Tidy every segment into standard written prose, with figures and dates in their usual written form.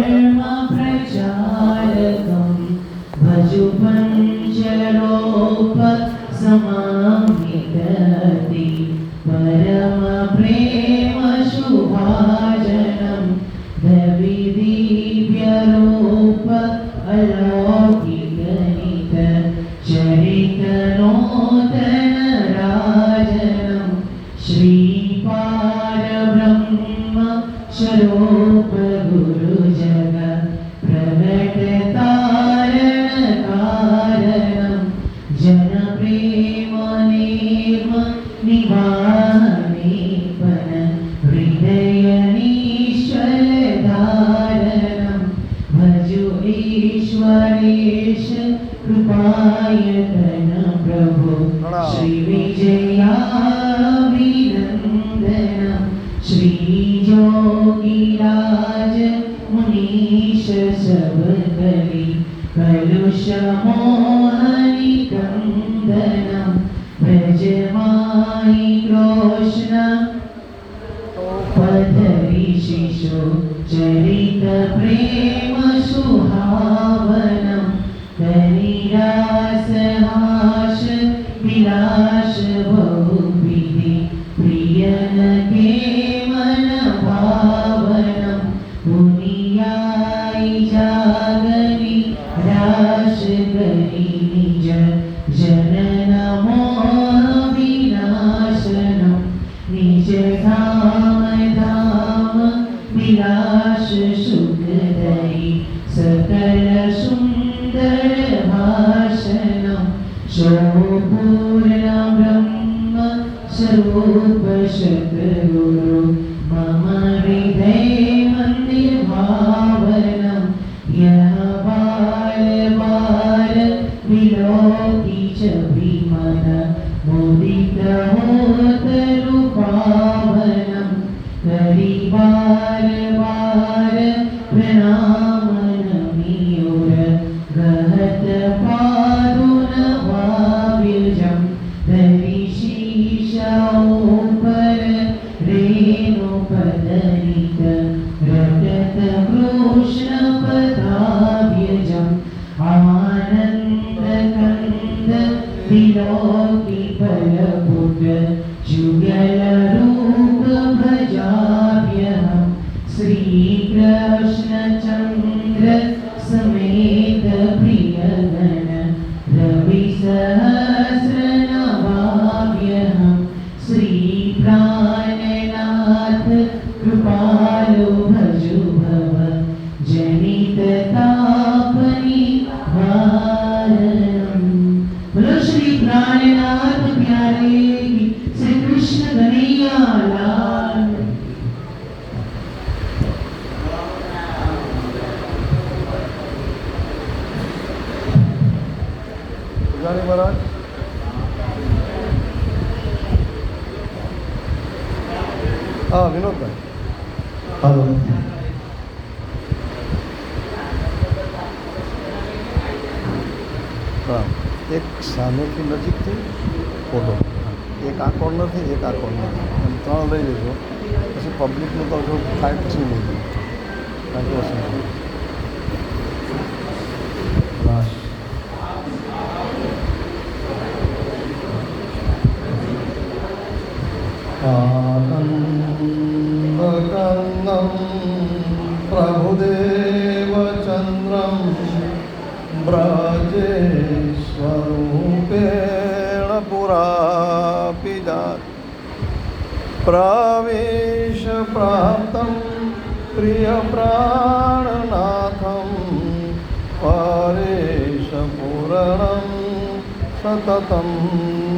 धर्म प्रचारकं भजु पञ्चलोपसमाहितति परम प्रेम शुभाजनं दिव्यरूप अलौकिकनित चरित नूतन राजनं श्रीपारब्रह्म स्वरूप गुरु जग प्रगट तारण कारणं जन प्रेम निर्म निवारणीपन हृदय निश्चल धारणं भजु ईश्वरेश कृपायतन प्रभु श्री विजयाभिनन्दनं श्री जोगिराज मुनीश सबकलि कलुष मोहनिकन्दनं व्रजमाहि कृष्ण पधरि शिशु चरित प्रेम सुहावनं तनिरास हास विलास बहुविधि प्रियन के मन भावनं पुनियाई जागरि रास करि निज जनन मोह विनाशनं निज धाम धाम विलास सुखदयि सकल सुंदर भाषणं शोपूर्ण ब्रह्म स्वरूप सद्गुरु मम हृदय मंदिर भावनं यह बाल बाल विलोकी च विमन मुदित होत रूपावनं करि बार बार प्रणाम नमियोर गहत पादुन भाव्यजं धरि शीशाऊपर रेणु पदनित रटत कृष्ण पदाभ्यजम् आनंद कंद विलोकी फलपुट जुगल रूप भजाभ्यहं श्री कृष्ण चंद्र समेत प्रियगण रवि सहस्र नवाभ्यहं श्री प्राणनाथ कृपालो भजु भव जनित तापनि वारणं। बोलो श्री प्राणनाथ प्यारे श्री कृष्ण कन्हैया लाल। पुजारी महाराज हाँ विनोद भाई हेलो हाँ एक सामने की नजीक थी फोटो एक आ कॉर्नर थी एक आ कॉर्नर थी एम त्रण लई लेजो પછી પબ્લિકનું તો જો થાય પછી નહીં કારણ કે બસ आनन्दकन्दं प्रभुदेवचन्द्रं व्रजेश्वरूपेण पुरापि जात प्रवेशप्राप्तं प्रियप्राणनाथं परेशपूरणं सततं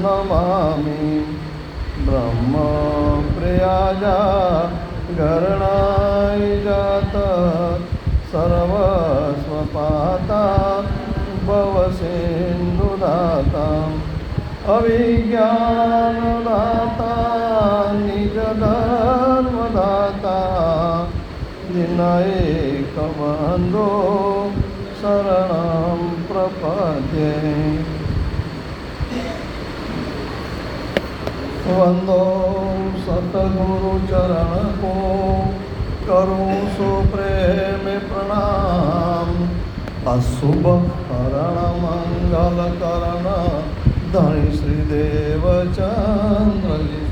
नमामि ब्रह्मप्रियाजा गरणाय जात सर्वस्वपाता भवसिन्धुदाताम् अविज्ञानदाता निजधर्मदाता दिनैकबन्धो शरणं प्रपद्ये वंदो सतगुरु चरण को करूँ सो प्रेम प्रणाम અશુભ કરણ મંગલ કરણ ધણી શ્રીદેવ ચંદ્રજી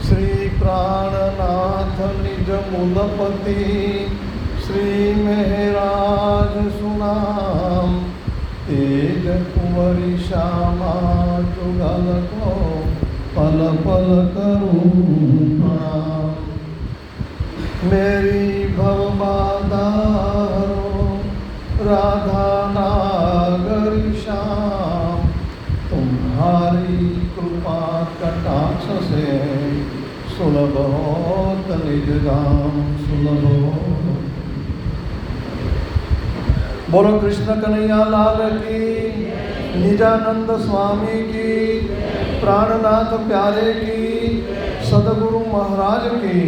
શ્રી પ્રાણનાથ નિજ મૂલપતિ શ્રી મહેરાજ સુનામ તેજ કુંવરી શ્યામા જુગલ કો પલ પલ કરું પ્રણામ मेरी भवबाधारो राधा नागरी श्याम तुम्हारी कृपा कटाक्ष से सुलभ होत निज धाम सुलभ हो। बोलो कृष्ण कन्हैया लाल की, निजानंद स्वामी की, प्राणनाथ प्यारे की, सदगुरु महाराज की,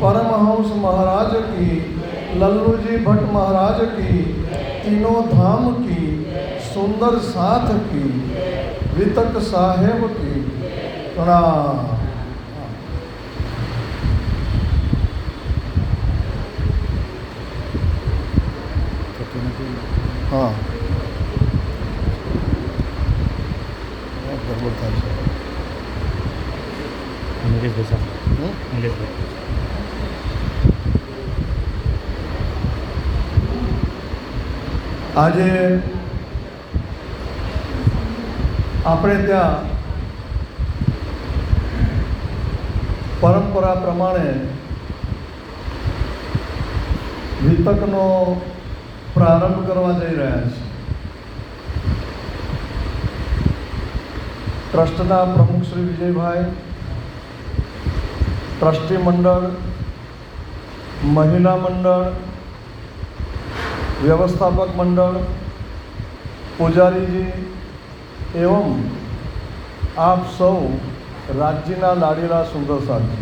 परमहंस महाराज की, लल्लू जी भट्ट महाराज की, तीनों धाम की, सुंदर साथ की, वितक साहेब की प्रणाम। हाँ इंग्लिश भाषा इंग्लिश આજે આપણે ત્યાં પરંપરા પ્રમાણે વિતકનો પ્રારંભ કરવા જઈ રહ્યા છીએ. ટ્રસ્ટના પ્રમુખ શ્રી વિજયભાઈ, ટ્રસ્ટી મંડળ, મહિલા મંડળ, व्यवस्थापक मंडल, पुजारी जी एवं आप सौ राज्यना लाडीला सुंदर साथी,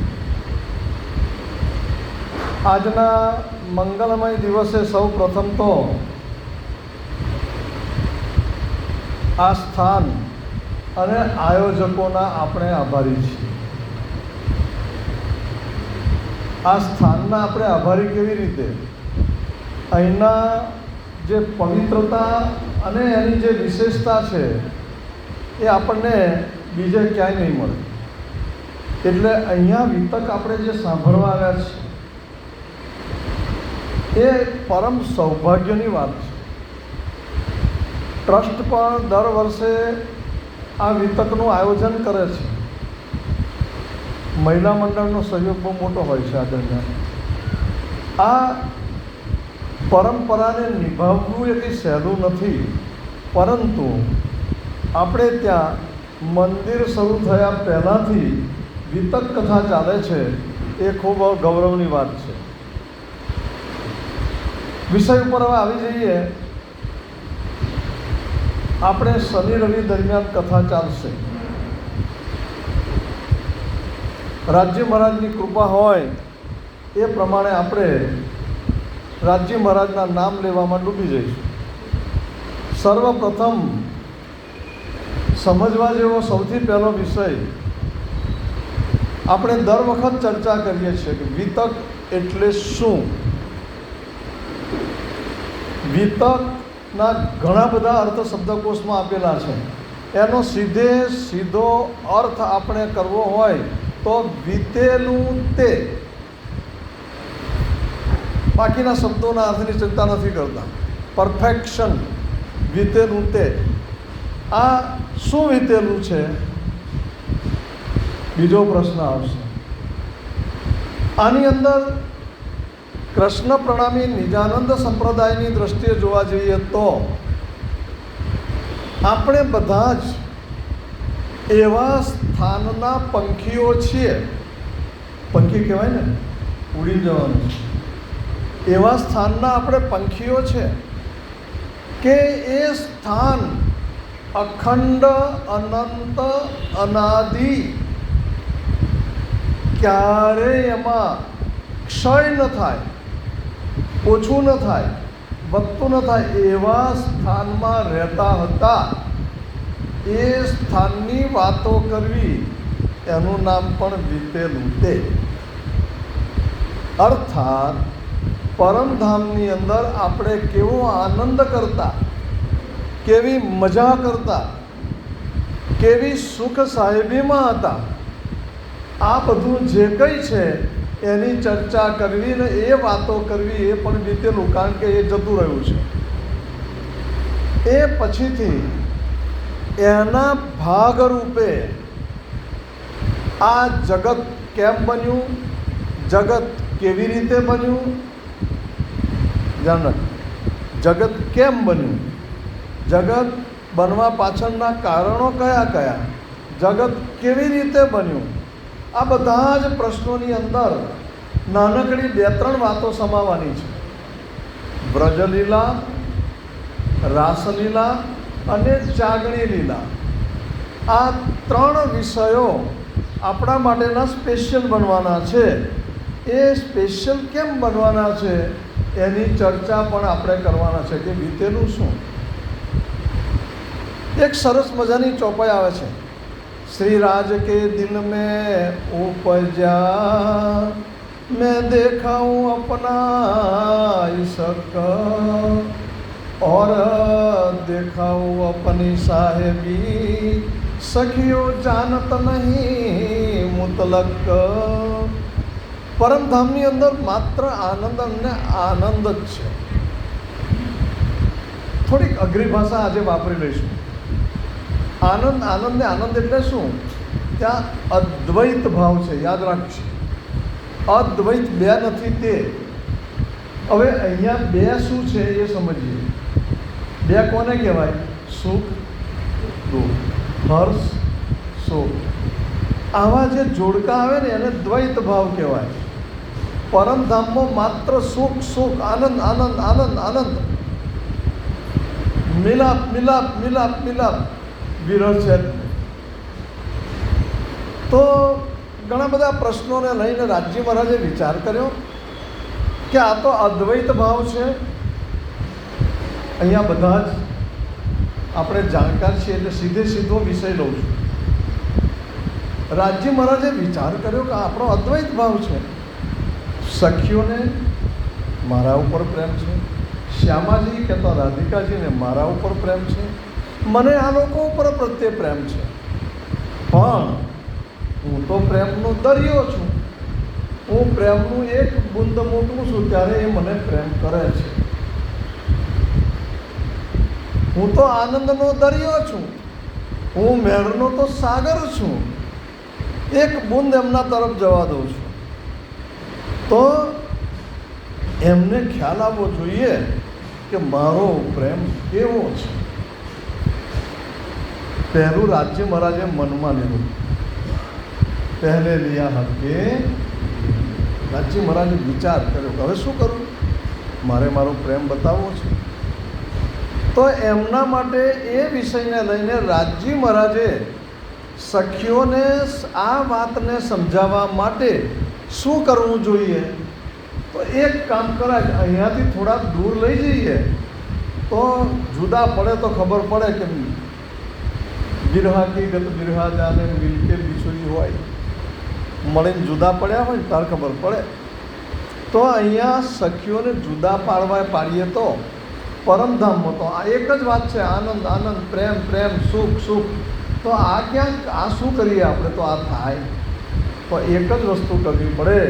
आजना मंगलमय दिवसे सौ प्रथम तो आ स्थान अने आयोजकोना आपणे आभारी छीए. आ स्थानना आपणे आभारी केवी रीते? અહીંના જે પવિત્રતા અને એની જે વિશેષતા છે એ આપણને બીજે ક્યાંય નહીં મળે. એટલે અહીંયા વિતક આપણે જે સાંભળવા આવ્યા છે એ પરમ સૌભાગ્યની વાત છે. ટ્રસ્ટ પણ દર વર્ષે આ વિતકનું આયોજન કરે છે. મહિલા મંડળનો સહયોગ બહુ મોટો હોય છે આ દરમિયાન. આ પરંપરાને નિભાવવું એ કંઈ સહેલું નથી, પરંતુ આપણે ત્યાં મંદિર શરૂ થયા પહેલાંથી વિતક કથા ચાલે છે એ ખૂબ ગૌરવની વાત છે. વિષય ઉપર હવે આવી જઈએ. આપણે શનિ રવિ દરમિયાન કથા ચાલશે. રાજ્ય મહારાજની કૃપા હોય એ પ્રમાણે આપણે રાજ્ય મહારાજના નામ લેવામાં ડૂબી જઈશું. સર્વપ્રથમ સમજવા જેવો સૌથી પહેલો વિષય આપણે દર વખત ચર્ચા કરીએ છીએ કે વિતક એટલે શું. વિતકના ઘણા બધા અર્થ શબ્દકોશમાં આપેલા છે. એનો સીધો અર્થ આપણે કરવો હોય તો વીતેલું તે. બાકીના શબ્દોના અર્થની ચિંતા નથી કરતા. પરફેક્શન, વીતેલું તે. આ શું વીતેલું છે? બીજો પ્રશ્ન આવશે. આની અંદર કૃષ્ણ પ્રણામી નિજાનંદ સંપ્રદાયની દ્રષ્ટિએ જોવા જઈએ તો આપણે બધા જ એવા સ્થાનના પંખીઓ છીએ. પંખી કહેવાય ને, ઉડી જવાનું છે. એવા સ્થાનના આપણે પંખીઓ છે કે એ સ્થાન અખંડ, અનંત, અનાદિ, ક્યારેય એમાં ક્ષય ન થાય, ઓછું ન થાય, વધતું ન થાય, એવા સ્થાનમાં રહેતા હતા. એ સ્થાનની વાતો કરવી એનું નામ પણ વીતેલું તે. અર્થાત પરમધામની અંદર આપણે કેવો આનંદ કરતા, કેવી મજા કરતા, કેવી સુખ સાહેબીમાં હતા, આ બધું જે કંઈ છે એની ચર્ચા કરવી ને એ વાતો કરવી એ પણ બીતેલું, કારણ કે એ જતું રહ્યું છે. એ પછીથી એના ભાગરૂપે આ જગત કેમ બન્યું, જગત કેવી રીતે બન્યું, જગત કેમ બન્યું, જગત બનવા પાછળના કારણો કયા કયા, જગત કેવી રીતે બન્યું, આ બધા જ પ્રશ્નોની અંદર નાનકડી 2-3 વાતો સમાવવાની છે. વ્રજલીલા, રાસલીલા અને ચાગણી લીલા, આ 3 વિષયો આપણા માટેના સ્પેશિયલ બનવાના છે. એ સ્પેશિયલ કેમ બનવાના છે એની ચર્ચા પણ આપણે કરવાના છે કે બીતેલું શું. એક સરસ મજાની ચોપાઈ આવે છે. श्री राज के दिल में उपजा मैं देखा हूँ अपना इसक और देखा हूँ अपनी साहेबी सखियों जानत नहीं मुतलक. પરમધામની અંદર માત્ર આનંદ અને આનંદ જ છે. થોડીક અઘરી ભાષા આજે વાપરી લઈશું. આનંદ આનંદ ને આનંદ એટલે શું? ત્યાં અદ્વૈત ભાવ છે, યાદ રાખજો. અદ્વૈત બે નથી તે. હવે અહીંયા બે શું છે એ સમજીએ. બે કોને કહેવાય? સુખ દુઃખ, હર્ષ શોક. આવા જે જોડકા આવે ને એને દ્વૈત ભાવ કહેવાય. પરમધામમાં માત્ર સુખ સુખ, આનંદ આનંદ આનંદ આનંદ, મિલાપ મિલાપ મિલાપ મિલાપ, વિરહ છે. તો ઘણા બધા પ્રશ્નોને લઈને રાજજી મહારાજે વિચાર કર્યો કે આ તો અદ્વૈત ભાવ છે. અહીંયા બધા જ આપણે જાણકાર છીએ એટલે સીધો વિષય લઉં છું. રાજજી મહારાજે વિચાર કર્યો કે આપણો અદ્વૈત ભાવ છે. સખીઓને મારા ઉપર પ્રેમ છે, શ્યામાજી કહેતા રાધિકાજીને મારા ઉપર પ્રેમ છે, મને આ લોકો ઉપર પ્રત્યે પ્રેમ છે. પણ હું તો પ્રેમનો દરિયો છું. હું પ્રેમનું એક બુંદ મોકલું છું ત્યારે એ મને પ્રેમ કરે છે. હું તો આનંદનો દરિયો છું. હું મેળનો તો સાગર છું. એક બુંદ એમના તરફ જવા દઉં છું. તો એમને ખ્યાલ આવવો જોઈએ કે મારો પ્રેમ કેવો છે. પહેલું રાજજી મહારાજે મનમાં લીધું. પહેલે લિયા હકે. રાજજી મહારાજે વિચાર કર્યો કે હવે શું કરું, મારે મારો પ્રેમ બતાવવો છે. તો એમના માટે એ વિષયને લઈને રાજજી મહારાજે સખીઓને આ વાતને સમજાવવા માટે શું કરવું જોઈએ. તો એક કામ કરાય, અહીંયાથી થોડા દૂર લઈ જઈએ તો જુદા પડે તો ખબર પડે કે બિરહા કી ગત બિરહા જાને મિલકે બિછોડી હોય, મળીને જુદા પડ્યા હોય ત્યારે ખબર પડે. તો અહીંયા સખીઓને જુદા પાડીએ તો પરમધામમાં તો આ એક જ વાત છે, આનંદ આનંદ, પ્રેમ પ્રેમ, સુખ સુખ. તો આ ક્યાંક આ શું કરીએ આપણે? તો આ થાય તો એક જ વસ્તુ કરવી પડે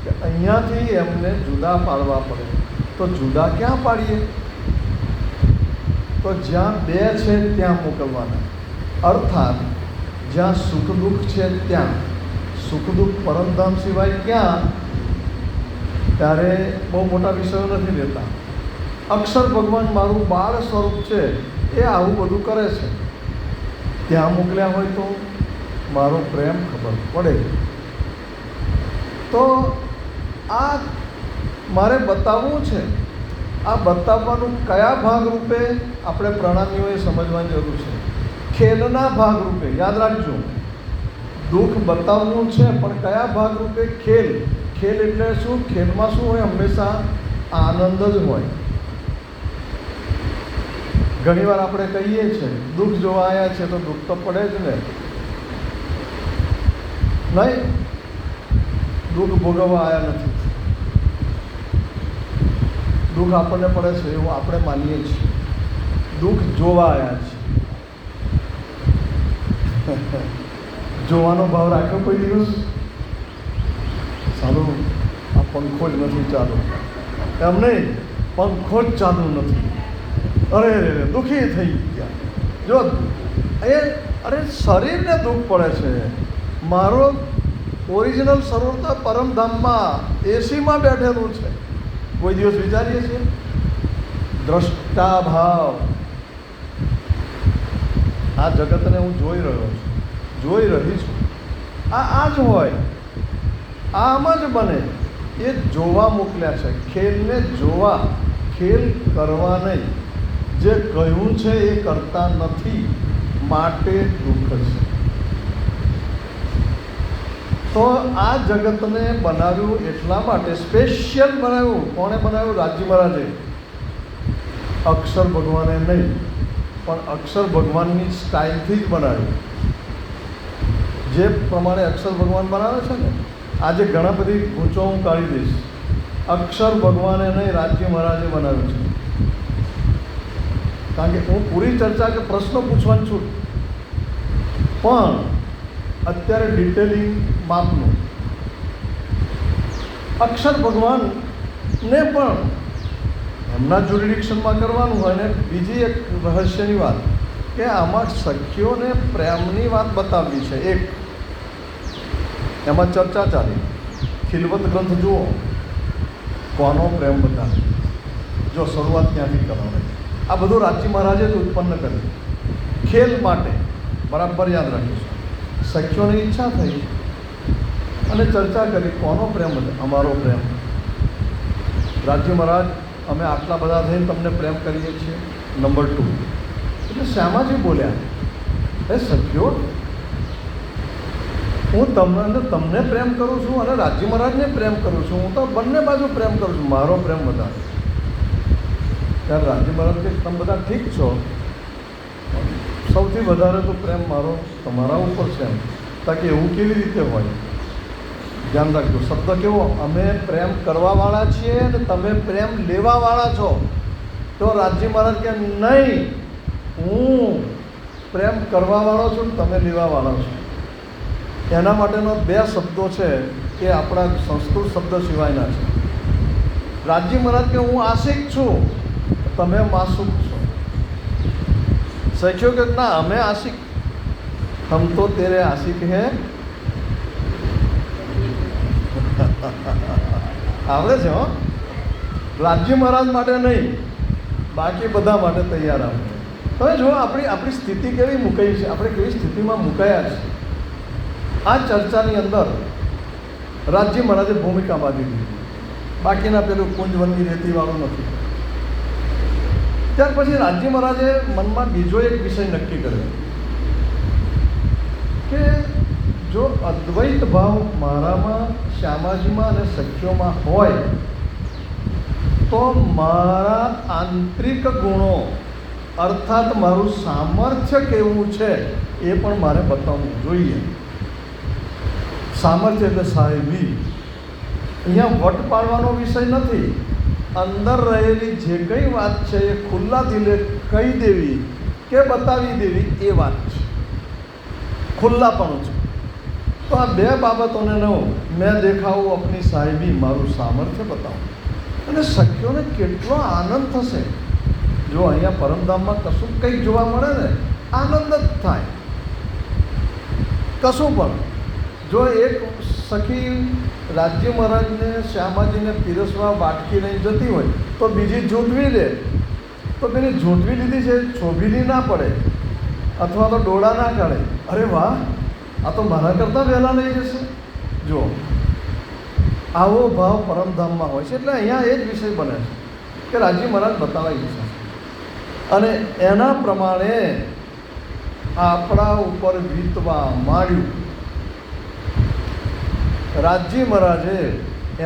કે અહીંયાથી એમને જુદા પાડવા પડે. તો જુદા ક્યાં પાડીએ? તો જ્યાં બે છે ત્યાં મોકલવાના. અર્થાત જ્યાં સુખ દુઃખ છે ત્યાં. સુખ દુઃખ પરમધામ સિવાય ક્યાં? ત્યારે બહુ મોટા વિષયો નથી લેતા. અક્ષર ભગવાન મારું બાળ સ્વરૂપ છે એ આવું બધું કરે છે. ત્યાં મોકલ્યા હોય તો મારો પ્રેમ ખબર પડે. તો આ મારે બતાવવું છે. આ બતાવવાનું કયા ભાગરૂપે આપણે પ્રણામીઓએ સમજવાની જરૂર છે. ખેલના ભાગરૂપે. યાદ રાખજો, દુઃખ બતાવવું છે પણ કયા ભાગરૂપે? ખેલ. ખેલ એટલે શું? ખેલમાં શું હોય? હંમેશા આનંદ જ હોય. ઘણીવાર આપણે કહીએ છીએ દુઃખ જોવા આવ્યા છે તો દુઃખ તો પડે જ ને. નહીં, દુઃખ ભોગવવા આવ્યા નથી. દુઃખ આપણને પડે છે એવું આપણે માનીએ છીએ. દુઃખ જોવા આવ્યા છે. જોવાનો ભાવ રાખ્યો કોઈ દિવસ? ચાલો આ પંખો જ નથી ચાલુ, એમ નહીં, પંખો જ ચાલુ નથી, અરે રે દુઃખી થઈ ગયા. જો અરે શરીરને દુઃખ પડે છે. મારો ઓરિજિનલ શરીર તો પરમધામમાં એસીમાં બેઠેલું છે. કોઈ દિવસ વિચારીએ છીએ? દ્રષ્ટા ભાવ. આ જગતને હું જોઈ રહ્યો છું, જોઈ રહી છું. આ જ હોય, આમ જ બને. એ જોવા મોકલ્યા છે, ખેલને જોવા, ખેલ કરવા નહીં. જે કહ્યું છે એ કરતા નથી, માટે દુઃખ છે. તો આ જગતને બનાવ્યું એટલા માટે, સ્પેશિયલ બનાવ્યું. કોણે બનાવ્યું? રાજી મહારાજે. અક્ષર ભગવાને નહીં, પણ અક્ષર ભગવાનની સ્ટાઇલથી જ બનાવ્યું. જે પ્રમાણે અક્ષર ભગવાન બનાવે છે ને, આજે ઘણા બધી ગૂંચો હું કાઢી દઈશ. અક્ષર ભગવાને નહીં, રાજી મહારાજે બનાવ્યું છે. કારણ કે હું પૂરી ચર્ચા કે પ્રશ્નો પૂછવાનું છું, પણ અત્યારે ડિટેલિંગ માપનું. અક્ષર ભગવાનને પણ એમના જ્યુરિડિક્શનમાં કરવાનું હોય. ને બીજી એક રહસ્યની વાત કે આમાં સખીઓને પ્રેમની વાત બતાવવી છે. એક એમાં ચર્ચા ચાલી. ખિલવત ગ્રંથ જુઓ, કોનો પ્રેમ બતાવે. જો શરૂઆત ક્યાંથી કરવાની, આ બધું રાજી મહારાજે જ ઉત્પન્ન કર્યું ખેલ માટે. બરાબર યાદ રાખીશું. સખીઓની ઈચ્છા થઈ અને ચર્ચા કરી, કોનો પ્રેમ હતો? અમારો પ્રેમ. રાજી મહારાજ, અમે આટલા બધા થઈને તમને પ્રેમ કરીએ છીએ. નંબર 2 એટલે શ્યામાજી બોલ્યા, એ સખીઓ, હું તમને પ્રેમ કરું છું અને રાજી મહારાજને પ્રેમ કરું છું. હું તો બંને બાજુ પ્રેમ કરું છું. મારો પ્રેમ વધારે. ત્યારે રાજી મહારાજ કે તમે બધા ઠીક છો, સૌથી વધારે તો પ્રેમ મારો તમારા ઉપર છે. તાકે એવું કેવી રીતે હોય? ધ્યાન રાખજો. શબ્દ કેવો? અમે પ્રેમ કરવાવાળા છીએ અને તમે પ્રેમ લેવાવાળા છો. તો રાજી મહારાજ કે નહીં, હું પ્રેમ કરવાવાળો છું ને તમે લેવાવાળા છો. એના માટેનો 2 શબ્દો છે એ આપણા સંસ્કૃત શબ્દ સિવાયના છે. રાજી મહારાજ કે હું આશિક છું, તમે માસુક છો. સખ્યો કે ના, અમે આશિક, હમ તો તેરે આશિક હે. આવડે છે હો. રાજી મહારાજ માટે નહીં, બાકી બધા માટે તૈયાર આવે. તમે જો આપણી સ્થિતિ કેવી મુકાઈ છે, આપણે કેવી સ્થિતિમાં મુકાયા છે. આ ચર્ચાની અંદર રાજી મહારાજે ભૂમિકા બાંધી દીધી. બાકીના પેલું કુંજવનની રેતીવાળું નથી. ત્યાર પછી રાજી મહારાજે મનમાં બીજો એક વિષય નક્કી કર્યો કે જો અદ્વૈત ભાવ મારામાં, શ્યામાજીમાં અને સખીઓમાં હોય તો મારા આંતરિક ગુણો અર્થાત મારું સામર્થ્ય કેવું છે એ પણ મારે બતાવવું જોઈએ. સામર્થ્ય એટલે સાહેબી. અહીંયા વટ પાડવાનો વિષય નથી. અંદર રહેલી જે કંઈ વાત છે એ ખુલ્લા દિલે કહી દેવી કે બતાવી દેવી એ વાત છે, ખુલ્લાપણું છે. તો આ 2 બાબતોને મેં દેખાવું આપની સાહેબી, મારું સામર્થ્ય બતાવું. અને સખીઓને કેટલો આનંદ થશે જો અહીંયા પરમધામમાં કશું કંઈક જોવા મળે ને, આનંદ જ થાય. કશું પણ જો એક સખી રાજી મહારાજને, શ્યામાજીને પીરસવા વાટકી લઈને જતી હોય તો બીજી ઝૂંટવી લે, તો પેલી ઝૂંટવી લીધી છે છોભીની ના પડે અથવા તો ડોળા ના કાઢે. અરે વાહ, આ તો મારા કરતાં વહેલા લઈ જશે. જો આવો ભાવ પરમધામમાં હોય છે. એટલે અહીંયા એ જ વિષય બને છે કે રાજી મહારાજ બતાવાઈ છે અને એના પ્રમાણે આપણા ઉપર વીતવા માંડ્યું. રાજી મહારાજે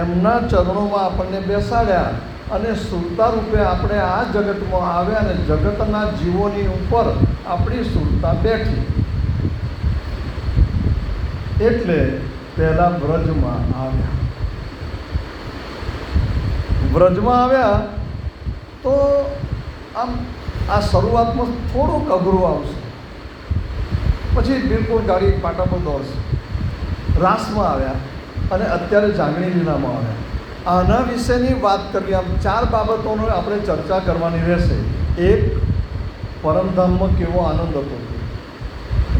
એમના ચરણોમાં આપણને બેસાડ્યા અને સુરતા રૂપે આપણે આ જગતમાં આવ્યા અને જગતના જીવોની ઉપર આપણી સુરતા બેઠી. એટલે પહેલાં વ્રજમાં આવ્યા. વ્રજમાં આવ્યા તો આમ આ શરૂઆતમાં થોડુંક અઘરું આવશે, પછી બિલકુલ ગાડી પાટા પર દોડશે. રાસમાં આવ્યા અને અત્યારે જાગણી લીલામાં આવ્યા. આના વિશેની વાત કરીએ. આમ 4 બાબતોનો આપણે ચર્ચા કરવાની રહેશે. 1, પરમધામમાં કેવો આનંદ હતો,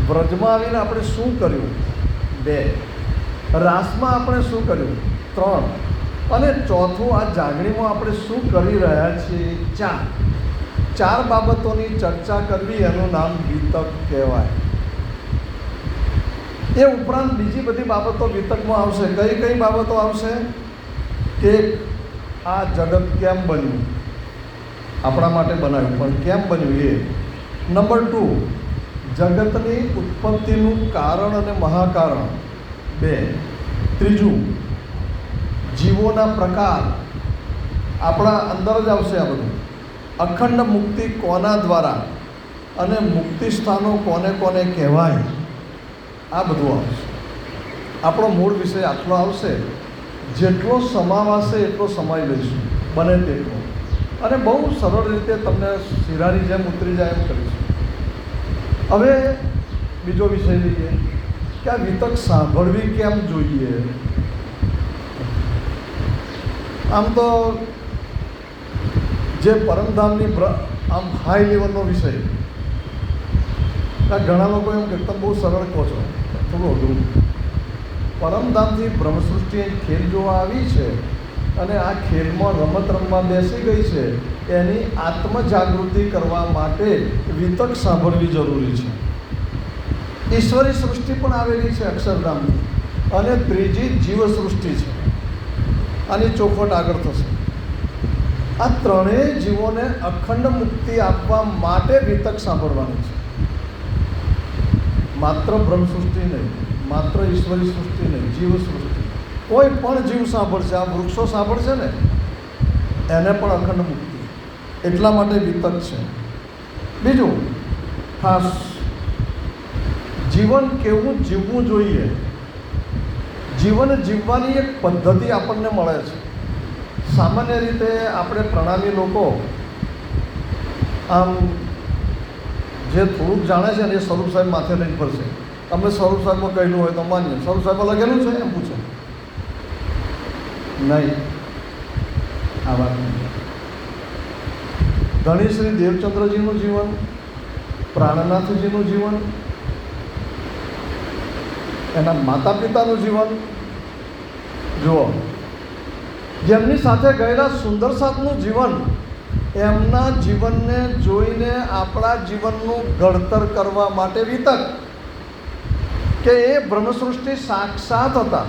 વ્રજમાં આવીને આપણે શું કર્યું, 2, રાસમાં આપણે શું કર્યું, 3, અને 4થું આ જાગણીમાં આપણે શું કરી રહ્યા છીએ, 4 બાબતોની ચર્ચા કરવી, એનું નામ વિતક કહેવાય. એ ઉપરાંત બીજી બધી બાબતો વિતકમાં આવશે. કઈ બાબતો આવશે કે આ જગત કેમ બન્યું, આપણા માટે બનાવ્યું પણ કેમ બન્યું એ. નંબર 2, જગતની ઉત્પત્તિનું કારણ અને મહાકારણ. 2, ત્રીજું, જીવોના પ્રકાર. આપણા અંદર જ આવશે આ બધું. અખંડ મુક્તિ કોના દ્વારા અને મુક્તિ સ્થાનો કોને કોને કહેવાય, આ બધું આવશે. આપણો મૂળ વિષય આટલો આવશે. જેટલો સમાવાશે એટલો સમાઈ લઈશું, બને તેટલો, અને બહુ સરળ રીતે તમને શીરાની જેમ ઉતરી જાય એમ કરીશું. હવે બીજો વિષય લઈએ કે આ વિતક સાંભળવી કેમ જોઈએ. આમ તો જે પરમધામની આમ હાઈ લેવલનો વિષય, ઘણા લોકો એમ કે તમે બહુ સરળ કહો છો, થોડું અઘરું. પરમધામથી બ્રહ્મસૃષ્ટિ ખેલ જોવા આવી છે અને આ ખેલમાં રમત રમવા બેસી ગઈ છે. એની આત્મજાગૃતિ કરવા માટે વિતક સાંભળવી જરૂરી છે. ઈશ્વરી સૃષ્ટિ પણ આવેલી છે અક્ષરધામની, અને ત્રીજી જીવસૃષ્ટિ છે. આની ચોખવટ આગળ થશે. આ ત્રણેય જીવોને અખંડ મુક્તિ આપવા માટે વિતક સાંભળવાની છે. માત્ર બ્રહ્મસૃષ્ટિ નહીં, માત્ર ઈશ્વરી સૃષ્ટિ નહીં, જીવસૃષ્ટિ. કોઈ પણ જીવ સાંભળશે, આ વૃક્ષો સાંભળશે ને, એને પણ અખંડ મુક્તિ. એટલા માટે વિતક છે. બીજું ખાસ, જીવન કેવું જીવવું જોઈએ. જીવન જીવવાની એક પદ્ધતિ આપણને મળે છે. સામાન્ય રીતે આપણે પ્રણામી લોકો આમ જે થોડુંક જાણે છે ને એ સ્વરૂપ સાહેબ માથે લઈને ફરશે. તમે સ્વરૂપ સાહેબમાં કહેલું હોય તો માન્ય, સ્વરૂપ સાહેબમાં લખેલું છે એમ પૂછે નહીં. આ વાત ધણી શ્રી દેવચંદ્રજીનું જીવન, પ્રાણનાથજીનું જીવન, એના માતા પિતાનું જીવન જુઓ. જેમની સાથે ગયેલા સુંદર સાધનું જીવન, એમના જીવનને જોઈને આપણા જીવનનું ઘડતર કરવા માટે વિતક, કે એ બ્રહ્મસૃષ્ટિ સાક્ષાત હતા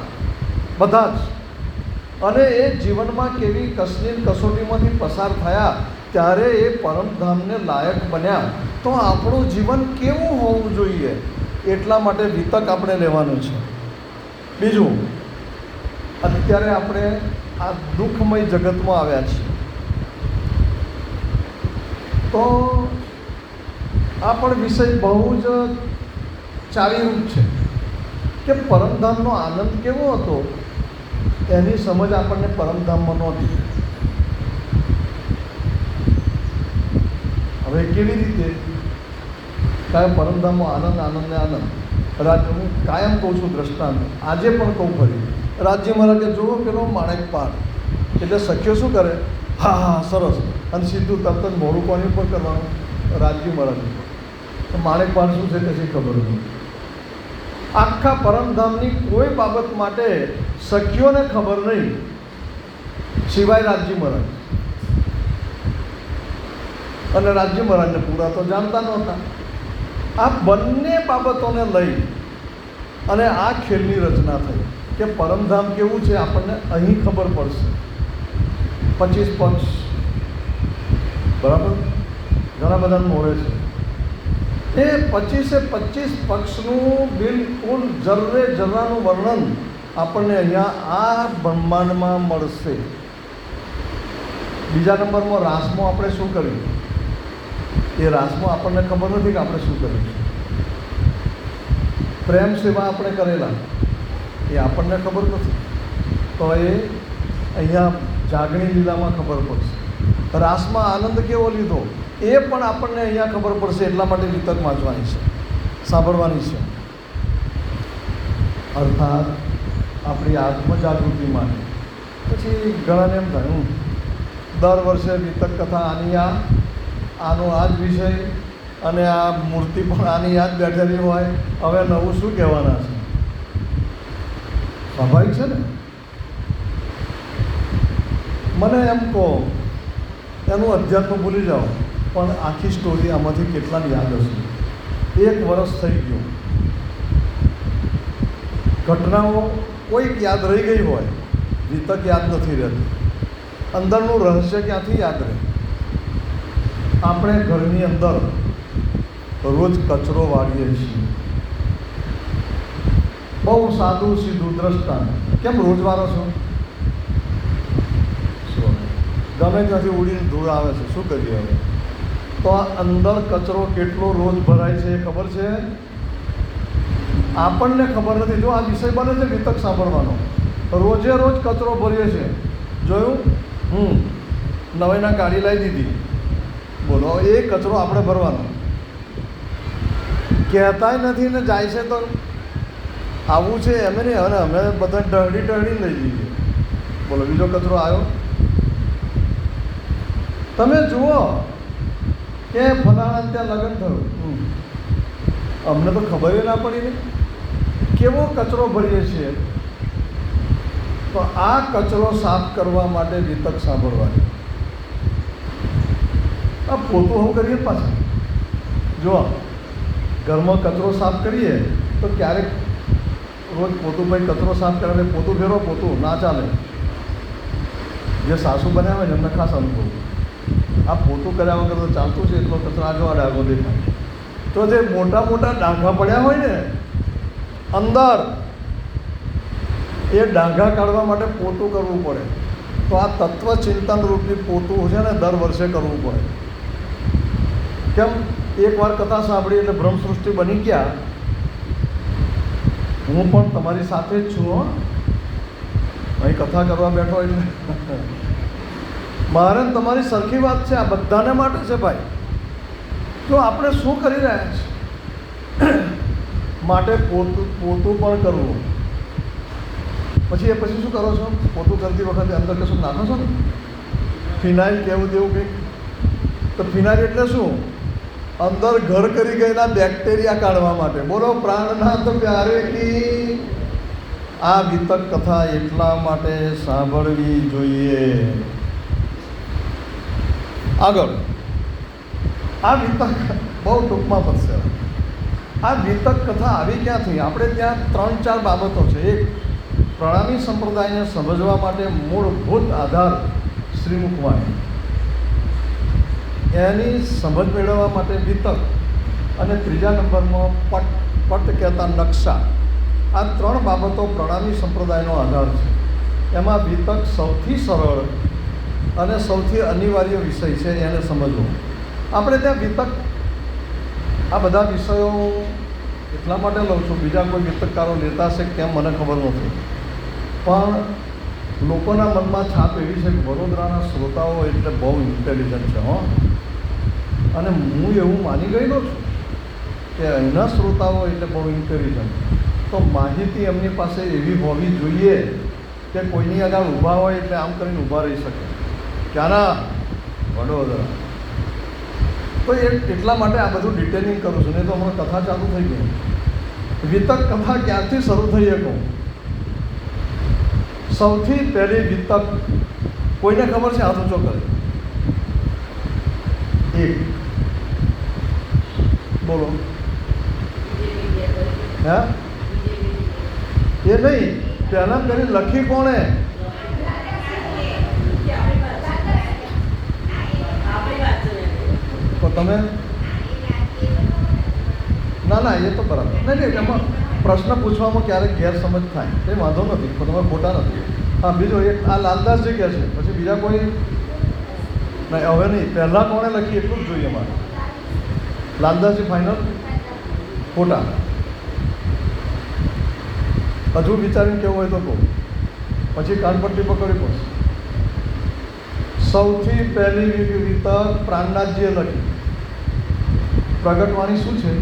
બધા જ, અને એ જીવનમાં કેવી કસની કસોટીમાંથી પસાર થયા, ત્યારે એ પરમધામને લાયક બન્યા. તો આપણું જીવન કેવું હોવું જોઈએ, એટલા માટે વિતક આપણે લેવાનું છે. બીજું, અત્યારે આપણે આ દુઃખમય જગતમાં આવ્યા છીએ, તો આ પણ વિષય બહુ જ ચાવીરૂપ છે કે પરમધામનો આનંદ કેવો હતો, એની સમજ આપણને પરમધામમાં નહોતી. હવે કેવી રીતે, કારણ પરમધામમાં આનંદ, આનંદ ને આનંદ. રાજ્ય હું કાયમ કહું છું દ્રષ્ટાંત, આજે પણ કહું ફરી. રાજ્ય મહારાજે જુઓ પેલો માણેક પાડ, એટલે સખ્યો શું કરે, હા હા સરસ, અને સીધું તરત જ મોડું પાણી પણ કરવાનું રાજ્ય મહારાજ. તો માણેક પાડ શું છે કશી ખબર નથી. આખા પરમધામની કોઈ બાબત માટે સખીઓને ખબર નહીં, સિવાય રાજ્ય મહારાજ. અને રાજ્ય મહારાજને પૂરા તો જાણતા નહોતા. આ બંને બાબતોને લઈ અને આ ખેલની રચના થઈ કે પરમધામ કેવું છે આપણને અહીં ખબર પડશે. 25 પક્ષ, બરાબર, ઘણા બધાને મળે છે. એ 25 પક્ષનું બિલકુલ જર્રે જર્રાનું વર્ણન આપણને અહીંયા આ બ્રહ્માંડમાં મળશે. બીજા નંબરમાં રાસમાં આપણે શું કર્યું, એ રાસમાં આપણને ખબર નથી કે આપણે શું કર્યું છે. પ્રેમ સેવા આપણે કરેલા એ આપણને ખબર નથી, તો એ અહીંયા જાગણી લીલામાં ખબર પડશે. રાસમાં આનંદ કેવો લીધો એ પણ આપણને અહીંયા ખબર પડશે. એટલા માટે વિતક વાંચવાની છે, સાંભળવાની છે. અર્થાત આપણી આત્મજાગૃતિ માટે. પછી ઘણાને એમ થાય દર વર્ષે વિતક કથા આનો આ જ વિષય અને આ મૂર્તિ પણ આની યાદ બેઠેલી હોય, હવે નવું શું કહેવાના છે? સ્વાભાવિક છે ને. મને એમ કહો એનું અધ્યાત્મ ભૂલી જાઓ, પણ આખી સ્ટોરી આમાંથી કેટલાની યાદ હશે? 1 વર્ષ થઈ ગયું, ઘટનાઓ કોઈક યાદ રહી ગઈ હોય, વિતક યાદ નથી રહેતી. અંદરનું રહસ્ય ક્યાંથી યાદ રહે? આપણે ઘરની અંદર રોજ કચરો વાળીએ છીએ. બહુ સાદું સીધું દ્રષ્ટાંત. કેમ રોજ વાળો છો? ગમે ત્યાંથી ઉડીને ધૂળ આવે છે, શું કરીએ હવે? તો આ અંદર કચરો કેટલો રોજ ભરાય છે એ ખબર છે? આપણને ખબર નથી. જો આ વિષય બને છે વિતક સાંભળવાનો, રોજે રોજ કચરો ભરીએ છે. જોયું? નવાઈના ગાડી લાવી દીધી, બોલો એ કચરો આપણે ભરવાનો. કહેતાય નથી ને જાય છે તો આવું છે એમ નહીં. હવે અમે બધા ટહડી લઈ જઈએ. બોલો બીજો કચરો આવ્યો. તમે જુઓ કે ફલાણા ત્યાં લગ્ન થયું, અમને તો ખબર ના પડી ને કેવો કચરો ભરીએ છીએ. તો આ કચરો સાફ કરવા માટે વિતક સાંભળવાની. આ પોતું હું કરીએ પાછા. જુઓ, ઘરમાં કચરો સાફ કરીએ તો ક્યારેક રોજ પોતું ભાઈ કચરો સાફ કરે, પોતું ફેરો, પોતું ના ચાલે. જે સાસુ બનાવે ને એમને ખાસ અનુભવ. આ પોતું કર્યા વગર તો ચાલતું છે, એટલો કચરા જો ડાઘો દેખાય. તો જે મોટા મોટા ડાઘા પડ્યા હોય ને અંદર, એ ડાઘા કાઢવા માટે પોતું કરવું પડે. તો આ તત્વચિંતન રૂપી પોતું છે ને દર વર્ષે કરવું પડે. કેમ? એકવાર કથા સાંભળી એટલે બ્રહ્મસૃષ્ટિ બની ગયા. હું પણ તમારી સાથે જ છું હો, અહીં કથા કરવા બેઠો એટલે મારે તમારી સરખી વાત છે. આ બધાને માટે છે ભાઈ. તો આપણે શું કરી રહ્યા છીએ? માટે પોતું પણ કરવું. પછી શું કરો છો? પોતું કરતી વખતે અંદર કશું નાખો છો ને, ફિનાઇલ કેવું તેવું કંઈક. તો ફિનાઇલ એટલે શું? અંદર ઘર કરી ગયેલા બેક્ટેરિયા કાઢવા માટે. બોલો પ્રાણનાથ પ્યારે કી. આ વિતક કથા એટલા માટે સાંભળવી જોઈએ. આગળ આ વિતક બહુ ટૂંકમાં પડશે. આ વિતક કથા આવી ક્યાંથી? આપણે ત્યાં 3-4 બાબતો છે. એક, પ્રણામી સંપ્રદાયને સમજવા માટે મૂળભૂત આધાર શ્રીમુખવાણી, એની સમજ મેળવવા માટે વિતક, અને ત્રીજા નંબરમાં પટ કહેતા નકશા. આ 3 બાબતો પ્રણામી સંપ્રદાયનો આધાર છે. એમાં વિતક સૌથી સરળ અને સૌથી અનિવાર્ય વિષય છે, એને સમજવો. આપણે ત્યાં વિતક આ બધા વિષયો એટલા માટે લઉં છું, બીજા કોઈ વિતકકારો લેતા હશે કેમ મને ખબર નથી, પણ લોકોના મનમાં છાપ એવી છે કે વડોદરાના શ્રોતાઓ એટલે બહુ ઇન્ટેલિજન્ટ છે હો. અને હું એવું માની ગયેલો છું કે અહીંના શ્રોતાઓ એટલે બહુ ઇન્ટેલિજન્ટ. તો માહિતી એમની પાસે એવી હોવી જોઈએ કે કોઈની આગળ ઊભા હોય એટલે આમ કરીને ઊભા રહી શકે. ક્યાંના? વડોદરા. તો એટલા માટે આ બધું ડિટેલિંગ કરું છું. નહીં તો હમણાં કથા ચાલુ થઈ ગઈ. વિતક કથા ક્યારથી શરૂ થઈ એ કહું. સૌથી પહેલી વિતક કોઈને ખબર છે? હાથ ઊંચો કરે. એક બોલો. હે? એ નહીં, પહેલાં પહેલી લખી કોણે? તો તમે ના એ તો બરાબર નહીં. એમાં પ્રશ્ન પૂછવામાં ક્યારેક ગેરસમજ થાય એ વાંધો નથી, પણ તમે ખોટા નથી. હા, બીજો એક આ લાલદાસજી કહે છે, પછી બીજા કોઈ નહીં. હવે નહીં, પહેલાં કોણે લખી એટલું જ જોઈએ મારે. લાલદાસજી ફાઇનલ? ખોટા. હજુ વિચારીને કેવું હોય તો કહું, પછી કાનપટ્ટી પકડવી પડશે. સૌથી પહેલી વિતક પ્રાણનાથજીએ લખી. પ્રગટવાણી શું છે?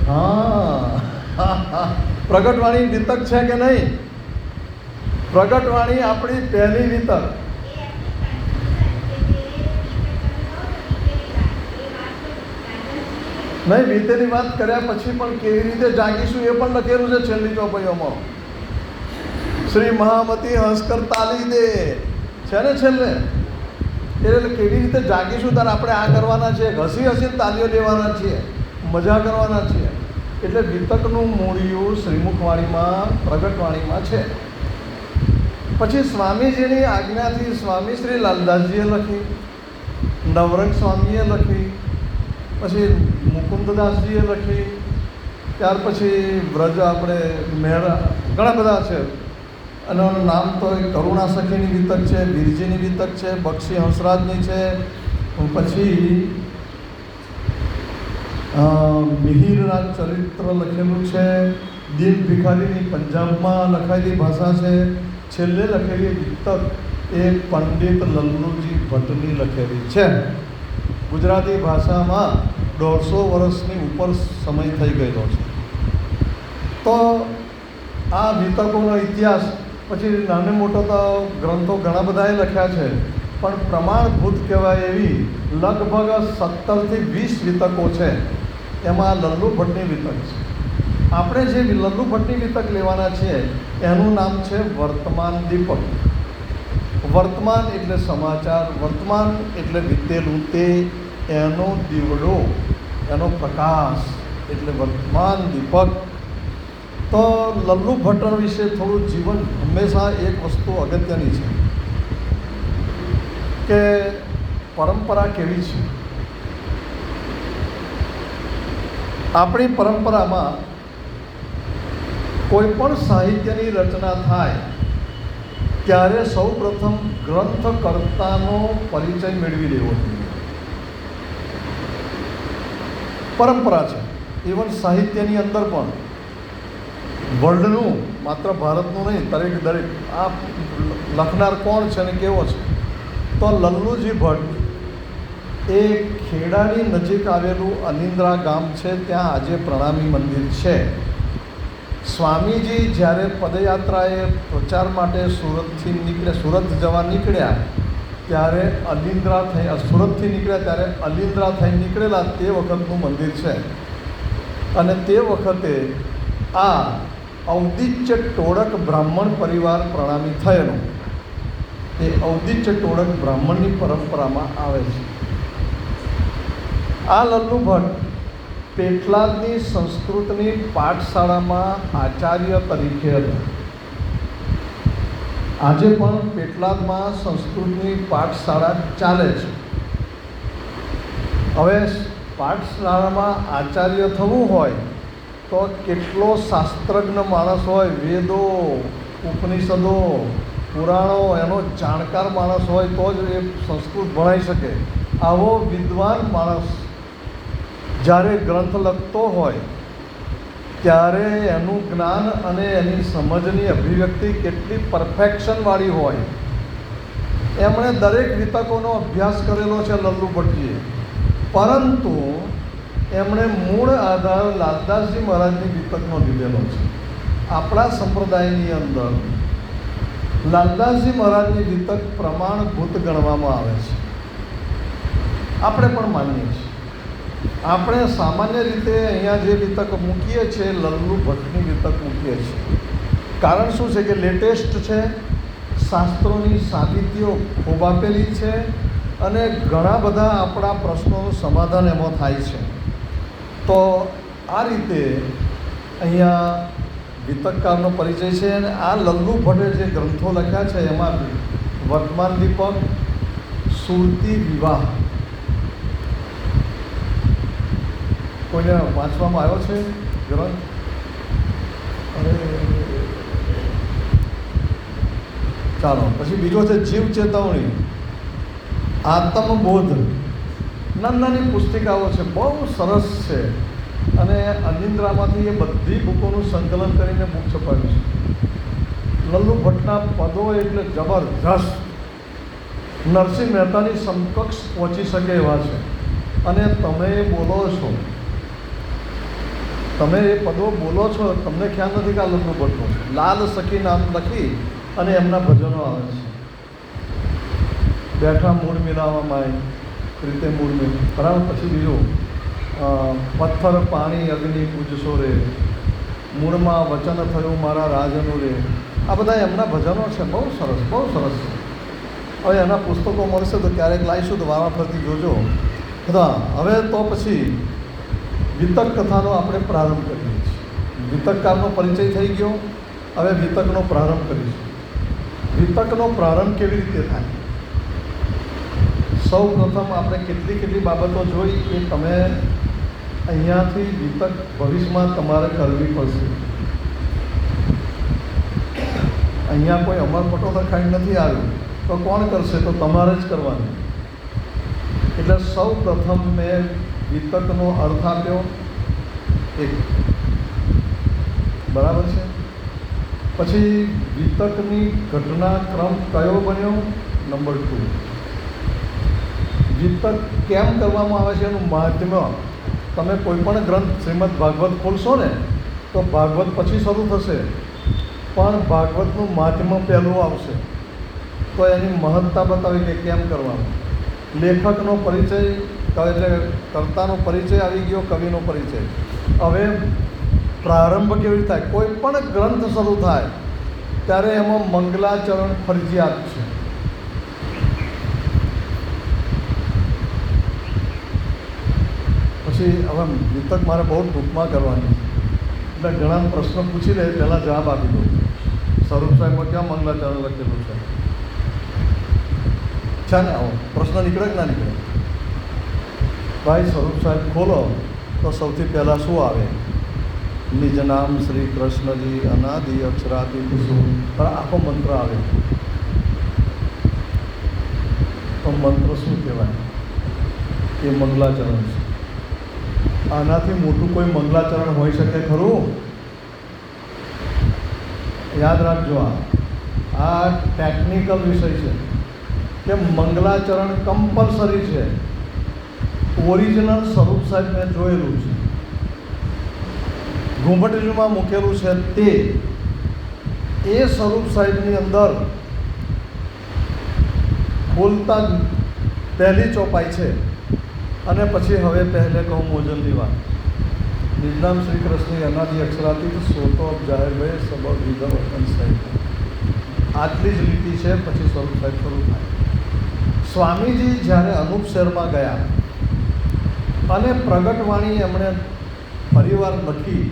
હા, પ્રગટવાણી વિતક છે કે નહીં? પ્રગટવાણી આપણી પહેલી વિતક. નહીં, વીતેલી વાત કર્યા પછી પણ કેવી રીતે જાગીશું એ પણ લખેલું છે છેલ્લી ચોપડીઓમાં. શ્રી મહામતી હંસકર તાલી દે છે ને છેલ્લે. એટલે કેવી રીતે જાગીશું ત્યારે આપણે આ કરવાના છે, હસી હસીને તાલીઓ દેવાના છીએ, મજા કરવાના છીએ. એટલે વિતકનું મૂળિયું શ્રીમુખવાણીમાં પ્રગટવાણીમાં છે. પછી સ્વામીજીની આજ્ઞાથી સ્વામી શ્રી લાલદાસજીએ લખી, નવરંગ સ્વામીએ લખી, પછી મુકુંદદાસજીએ લખી, ત્યાર પછી વ્રજ આપણે મહેરા ઘણા બધા છે. અને નામ તો કરુણા સખીની વિતક છે, બિરજીની વિતક છે, બક્ષી હંસરાજની છે, પછી મિહિરરાજ ચરિત્ર લખેલું છે, દીન ભિખારીની પંજાબમાં લખાયેલી ભાષા છે. છેલ્લે લખેલી વિતક એ પંડિત લલ્લુજી ભટ્ટની લખેલી છે. ગુજરાતી ભાષામાં 150 વર્ષની ઉપર સમય થઈ ગયેલો છે. તો આ વિતકોનો ઇતિહાસ પછી નાને મોટો તો ગ્રંથો ઘણા બધાએ લખ્યા છે, પણ પ્રમાણભૂત કહેવાય એવી લગભગ 17 થી 20 વિતકો છે. એમાં લલ્લુ ભટ્ટની વિતક છે. આપણે જે લલ્લુ ભટ્ટની વિતક લેવાના છીએ એનું નામ છે વર્તમાન દીપક. વર્તમાન એટલે સમાચાર, વર્તમાન એટલે વીતેલું તે, એનો દીવડો, એનો પ્રકાશ એટલે વર્તમાન દીપક. તો લલ્લુ ભટ્ટ વિશે થોડું જીવન હંમેશા એક વસ્તુ અગત્યની છે કે પરંપરા કેવી છે. આપણી પરંપરામાં કોઈ પણ સાહિત્યની રચના થાય ત્યારે સૌ પ્રથમ ગ્રંથકર્તાનો પરિચય મેળવી લેવો જોઈએ. પરંપરા છે. ઇવન સાહિત્યની અંદર પણ વર્લ્ડનું, માત્ર ભારતનું નહીં, દરેક આ લખનાર કોણ છે અને કેવો છે. તો લલ્લુજી ભટ્ટ એ ખેડાની નજીક આવેલું અનિંદ્રા ગામ છે, ત્યાં આજે પ્રણામી મંદિર છે. સ્વામીજી જ્યારે પદયાત્રાએ પ્રચાર માટે સુરત જવા નીકળ્યા ત્યારે સુરતથી નીકળ્યા ત્યારે અલિન્દ્રા થઈ નીકળેલા તે વખતનું મંદિર છે. અને તે વખતે આ ઔદિચ્ય ટોળક બ્રાહ્મણ પરિવાર પ્રણામી થયેલો. એ ઔદિચ્ય ટોળક બ્રાહ્મણની પરંપરામાં આવે છે. આ લલ્લુ ભટ્ટ પેટલાદની સંસ્કૃતની પાઠશાળામાં આચાર્ય તરીકે હતા. આજે પણ પેટલાદમાં સંસ્કૃતની પાઠશાળા ચાલે છે. હવે પાઠશાળામાં આચાર્ય થવું હોય તો કેટલો શાસ્ત્રજ્ઞ માણસ હોય, વેદો, ઉપનિષદો, પુરાણો એનો જાણકાર માણસ હોય તો જ એ સંસ્કૃત ભણાઈ શકે. આવો વિદ્વાન માણસ જ્યારે ગ્રંથ લખતો હોય ત્યારે એનું જ્ઞાન અને એની સમજની અભિવ્યક્તિ કેટલી પરફેક્શનવાળી હોય. એમણે દરેક વિતકોનો અભ્યાસ કરેલો છે લલ્લુ ભટ્ટજીએ, પરંતુ એમણે મૂળ આધાર લાલદાસજી મહારાજની વિતકનો લીધેલો છે. આપણા સંપ્રદાયની અંદર લાલદાસજી મહારાજની વિતક પ્રમાણભૂત ગણવામાં આવે છે. આપણે પણ માનીએ છીએ. આપણે સામાન્ય રીતે અહીંયા જે વિતક મૂકીએ છીએ લલ્લુ ભટ્ટની વિતક મૂકીએ છીએ. કારણ શું છે કે લેટેસ્ટ છે, શાસ્ત્રોની સાબિતીઓ ખૂબ આપેલી છે અને ઘણા બધા આપણા પ્રશ્નોનું સમાધાન એમાં થાય છે. તો આ રીતે અહીંયા વિતકકારનો પરિચય છે. અને આ લલ્લુ ભટ્ટે જે ગ્રંથો લખ્યા છે એમાં વર્તમાન દીપક, સુરતી વિવાહ, કોઈને વાંચવામાં આવ્યો છે ગ્રંથ? અને ચાલો પછી બીજો છે જીવ ચેતવણી, આત્મબોધ. નાની પુસ્તિકાઓ છે, બહુ સરસ છે. અને અનિંદ્રામાંથી એ બધી બુકોનું સંકલન કરીને બુક છપાવ્યું છે. લલ્લુ ભટ્ટના પદો એટલે જબરજસ્ત. નરસિંહ મહેતાની સમકક્ષ પહોંચી શકે એવા છે. અને તમે એ બોલો છો, તમે એ પદો બોલો છો, તમને ખ્યાલ નથી કે આ લગ્ન ભટ્ટનું છે. લાલ સખી નામ લખી અને એમના ભજનો આવે છે. બેઠા મૂળ મિલાવા માય રીતે મૂળ મિલ, બરાબર. પછી બીજું પથ્થર પાણી અગ્નિ પૂજશો રે, મૂળમાં વચન થયું મારા રાજનું રે. આ બધા એમના ભજનો છે. બહુ સરસ, બહુ સરસ છે. હવે એના પુસ્તકો મળશે તો ક્યારેક લાવીશું તો વારા ફરતી જોજો બધા. હવે તો પછી વિતક કથાનો આપણે પ્રારંભ કરીએ છીએ. વિતકકારનો પરિચય થઈ ગયો, હવે વિતકનો પ્રારંભ કરીશું. વિતકનો પ્રારંભ કેવી રીતે થાય? સૌ પ્રથમ આપણે કેટલી બાબતો જોઈ એ તમે અહીંયાથી વિતક ભવિષ્યમાં તમારે કરવી પડશે. અહીંયા કોઈ અમરપટો લખાઈ નથી આવ્યું તો કોણ કરશે? તો તમારે જ કરવાનું. એટલે સૌ પ્રથમ મેં વિતકનો અર્થ આપ્યો, એક, બરાબર છે. પછી વિતકની ઘટનાક્રમ કયો બન્યો? નંબર 2. વિતક કેમ કરવામાં આવે છે એનું મહાત્મ્ય. તમે કોઈ પણ ગ્રંથ શ્રીમદ ભાગવત ખોલશો ને તો ભાગવત પછી શરૂ થશે, પણ ભાગવતનું મહાત્મ્ય પહેલું આવશે. તો એની મહત્તા બતાવી કે કેમ કરવાનું. લેખકનો પરિચય એટલે કર્તાનો પરિચય આવી ગયો, કવિનો પરિચય. હવે પ્રારંભ કેવી રીતે થાય? કોઈ પણ ગ્રંથ શરૂ થાય ત્યારે એમાં મંગલાચરણ ફરજિયાત છે. પછી હવે વિતક મારે બહુ ટૂંકમાં કરવાની એટલે ઘણા પ્રશ્નો પૂછી લે, પહેલાં જવાબ આપી દઉં. સ્વરૂપ સાહેબમાં ક્યાં મંગલાચરણ લખેલું છે? છે ને? આવો પ્રશ્ન નીકળે કે ના નીકળે? ભાઈ સ્વરૂપ સાહેબ ખોલો તો સૌથી પહેલાં શું આવે? નિજ નામ શ્રી કૃષ્ણજી અનાદિ અક્ષરાદિ કુસુમ, પણ આખો મંત્ર આવે. તો મંત્ર શું કહેવાય? એ મંગલાચરણ છે. આનાથી મોટું કોઈ મંગલાચરણ હોઈ શકે ખરું? યાદ રાખજો, આ ટેકનિકલ વિષય છે કે મંગલાચરણ કમ્પલસરી છે. ઓરિજિનલ સ્વરૂપ સાહેબ મેં જોયેલું છે, ઘુંઘટડીમાં મૂકેલું છે. તે એ સ્વરૂપ સાહેબની અંદર ખોલતા પહેલી ચોપાઈ છે. અને પછી હવે પહેલે કહું મોજલની વાત. નિજનામ શ્રી કૃષ્ણ અનાદિ અક્ષરાતી સોતો જાહેર ભાઈ સબ વિધ વતન સાહેબ, આટલી જ લીટી છે. પછી સ્વરૂપ સાહેબ શરૂ થાય. સ્વામીજી જ્યારે અનુપ શહેરમાં ગયા અને પ્રગટવાણી એમણે પરિવાર લખી,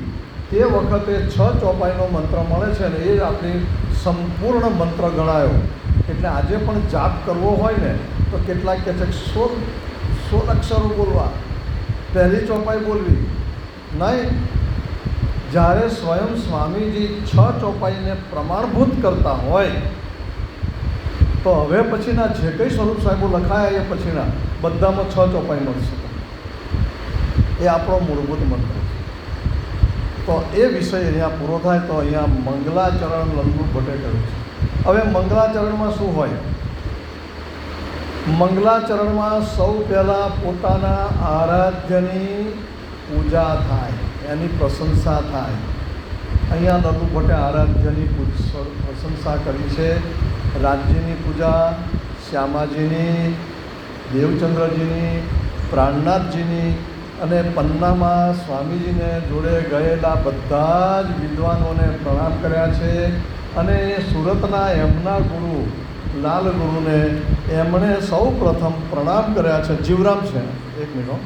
તે વખતે 6 ચોપાઈનો મંત્ર મળે છે ને એ આપણી સંપૂર્ણ મંત્ર ગણાયો. એટલે આજે પણ જાપ કરવો હોય ને તો કેટલાક કહે છે 16 અક્ષરો બોલવા, પહેલી ચોપાઈ બોલવી નહીં. જ્યારે સ્વયં સ્વામીજી 6 ચોપાઈને પ્રમાણભૂત કરતા હોય તો હવે પછીના જે કંઈ સ્વરૂપ સાહેબો લખાયા એ પછીના બધામાં 6 ચોપાઈ મળશે. એ આપણો મૂળભૂત મંત્ર છે. તો એ વિષય અહીંયા પૂરો થાય. તો અહીંયા મંગલાચરણ લંબુ ભટ્ટે કર્યું છે. હવે મંગલાચરણમાં શું હોય? મંગલાચરણમાં સૌ પહેલાં પોતાના આરાધ્યની પૂજા થાય, એની પ્રશંસા થાય. અહીંયા લંબુ ભટ્ટે આરાધ્યની પ્રશંસા કરી છે. રાજ્યની પૂજા, શ્યામાજીની, દેવચંદ્રજીની, પ્રાણનાથજીની અને પન્નામાં સ્વામીજીને જોડે ગયેલા બધા જ વિદ્વાનોને પ્રણામ કર્યા છે. અને સુરતના એમના ગુરુ લાલ ગુરુને એમણે સૌ પ્રથમ પ્રણામ કર્યા છે. જીવરામ છે, એક મિનિટ,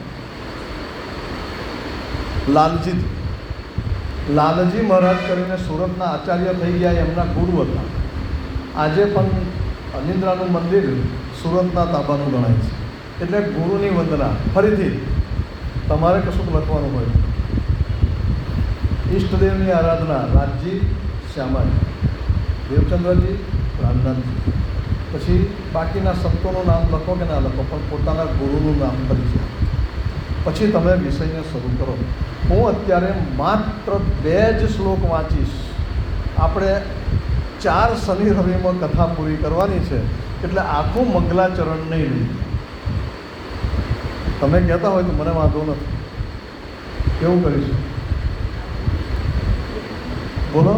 લાલજી મહારાજ કરીને સુરતના આચાર્ય થઈ ગયા, એમના ગુરુ હતા. આજે પણ અનિદ્રાનું મંદિર સુરતના તાબાનું ગણાય છે. એટલે ગુરુની વંદના. ફરીથી તમારે કશુંક લખવાનું હોય. ઈષ્ટદેવની આરાધના રાજજી, શ્યામાજી, દેવચંદ્રજી, પ્રાણનાથજી. પછી બાકીના સંતોનું નામ લખો કે ના લખો, પણ પોતાના ગુરુનું નામ પરિચય. પછી તમે વિષયને શરૂ કરો. હું અત્યારે માત્ર 2 જ શ્લોક વાંચીશ. આપણે 4 શનિ રવિમાં કથા પૂરી કરવાની છે. એટલે આખું મંગલાચરણ નહીં લઈ. તમે કહેતા હોય તો મને વાંધો નથી, કેવું કરીશું? બોલો.